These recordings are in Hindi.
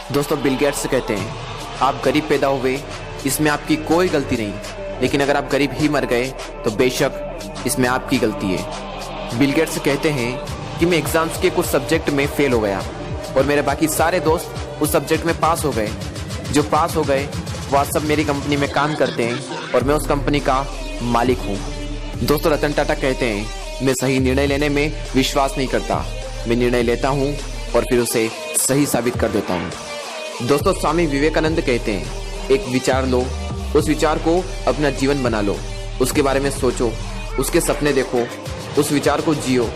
दोस्तों बिल गेट्स कहते हैं आप गरीब पैदा हुए इसमें आपकी कोई गलती नहीं, लेकिन अगर आप गरीब ही मर गए तो बेशक इसमें आपकी गलती है। बिल गेट्स कहते हैं कि मैं एग्जाम्स के कुछ सब्जेक्ट में फेल हो गया और मेरे बाकी सारे दोस्त उस सब्जेक्ट में पास हो गए। जो पास हो गए वो आज सब मेरी कंपनी में काम करते हैं और मैं उस कंपनी का मालिक हूँ। दोस्तों रतन टाटा कहते हैं मैं सही निर्णय लेने में विश्वास नहीं करता, मैं निर्णय लेता हूँ और फिर उसे सही साबित कर देता हूँ। दोस्तों स्वामी विवेकानंद कहते हैं एक विचार लो, उस विचार को अपना जीवन बना लो, उसके बारे में सोचो, उसके सपने देखो, उस विचार को जियो,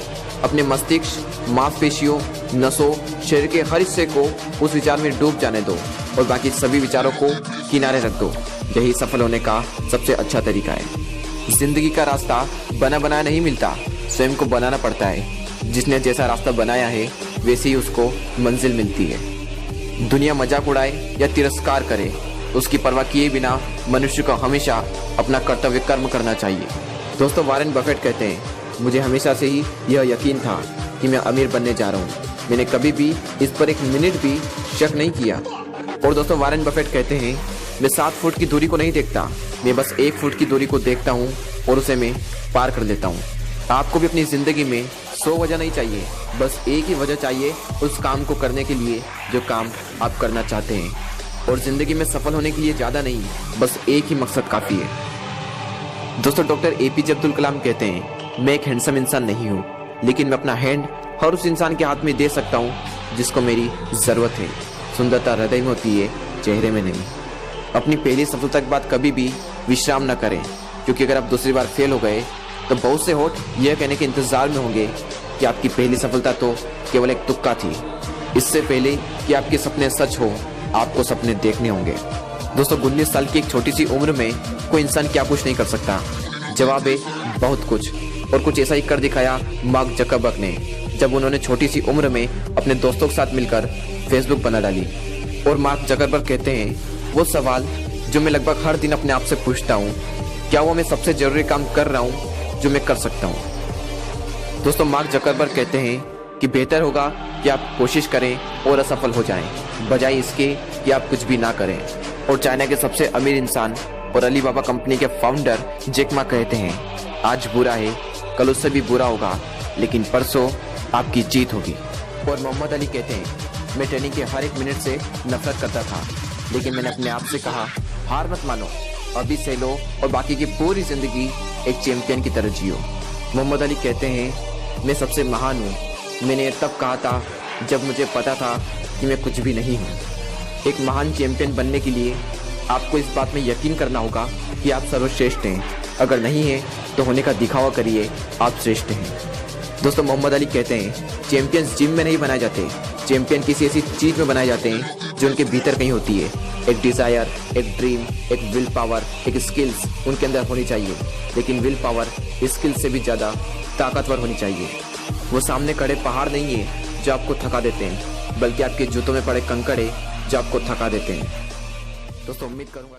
अपने मस्तिष्क, मांसपेशियों, नसों, शरीर के हर हिस्से को उस विचार में डूब जाने दो और बाकी सभी विचारों को किनारे रख दो। यही सफल होने का सबसे अच्छा तरीका है। जिंदगी का रास्ता बना बनाया नहीं मिलता, स्वयं को बनाना पड़ता है। जिसने जैसा रास्ता बनाया है वैसे ही उसको मंजिल मिलती है। दुनिया मजाक उड़ाए या तिरस्कार करे, उसकी परवाह किए बिना मनुष्य को हमेशा अपना कर्तव्य कर्म करना चाहिए। दोस्तों वॉरेन बफेट कहते हैं मुझे हमेशा से ही यह यकीन था कि मैं अमीर बनने जा रहा हूँ। मैंने कभी भी इस पर एक मिनट भी शक नहीं किया। और दोस्तों वॉरेन बफेट कहते हैं मैं 7 फुट की दूरी को नहीं देखता, मैं बस 1 फुट की दूरी को देखता हूँ और उसे मैं पार कर लेता हूँ। आपको भी अपनी जिंदगी में 100 वजह नहीं चाहिए, बस एक ही वजह चाहिए उस काम को करने के लिए जो काम आप करना चाहते हैं। और जिंदगी में सफल होने के लिए ज़्यादा नहीं, बस एक ही मकसद काफ़ी है। दोस्तों डॉक्टर एपीजे अब्दुल कलाम कहते हैं मैं एक हैंडसम इंसान नहीं हूँ, लेकिन मैं अपना हैंड हर उस इंसान के हाथ में दे सकता हूँ जिसको मेरी ज़रूरत है। सुंदरता हृदय में होती है, चेहरे में नहीं। अपनी पहली सफलता के बाद कभी भी विश्राम न करें, क्योंकि अगर आप दूसरी बार फेल हो गए तो बहुत से होठ यह कहने के इंतजार में होंगे कि आपकी पहली सफलता तो केवल एक तुक्का थी। इससे पहले कि आपके सपने सच हो, आपको सपने देखने होंगे। दोस्तों 19 साल की एक छोटी सी उम्र में कोई इंसान क्या कुछ नहीं कर सकता। जवाब है बहुत कुछ, और कुछ ऐसा ही कर दिखाया मार्क जकरबर्ग ने, जब उन्होंने छोटी सी उम्र में अपने दोस्तों के साथ मिलकर फेसबुक बना डाली। और मार्क जकरबर्ग कहते हैं वो सवाल जो मैं लगभग हर दिन अपने आप से पूछता हूँ, क्या वो मैं सबसे जरूरी काम कर रहा हूँ जो मैं कर सकता हूँ। दोस्तों मार्क जकरबर्ग कहते हैं कि बेहतर होगा कि आप कोशिश करें और असफल हो जाएं, बजाय इसके कि आप कुछ भी ना करें। और चाइना के सबसे अमीर इंसान और अलीबाबा कंपनी के फाउंडर जैक मा कहते हैं आज बुरा है, कल उससे भी बुरा होगा, लेकिन परसों आपकी जीत होगी। और मोहम्मद अली कहते हैं मैं ट्रेनिंग के हर एक मिनट से नफरत करता था, लेकिन मैंने अपने आप से कहा हार मत मानो, अभी से लो और बाकी की पूरी जिंदगी एक चैंपियन की तरह जियो। मोहम्मद अली कहते हैं मैं सबसे महान हूँ, मैंने तब कहा था जब मुझे पता था कि मैं कुछ भी नहीं हूँ। एक महान चैंपियन बनने के लिए आपको इस बात में यकीन करना होगा कि आप सर्वश्रेष्ठ हैं। अगर नहीं है तो होने का दिखावा करिए आप श्रेष्ठ हैं। दोस्तों मोहम्मद अली कहते हैं चैंपियंस जिम में नहीं बनाए जाते, चैंपियन किसी ऐसी चीज़ में बनाए जाते हैं जो उनके भीतर कहीं होती है। एक डिज़ायर, एक ड्रीम, एक विल पावर, एक स्किल्स उनके अंदर होनी चाहिए, लेकिन विल पावर स्किल्स से भी ज़्यादा ताकतवर होनी चाहिए। वो सामने खड़े पहाड़ नहीं है जो आपको थका देते हैं, बल्कि आपके जूतों में पड़े कंकड़ है जो आपको थका देते हैं। दोस्तों उम्मीद करूँगा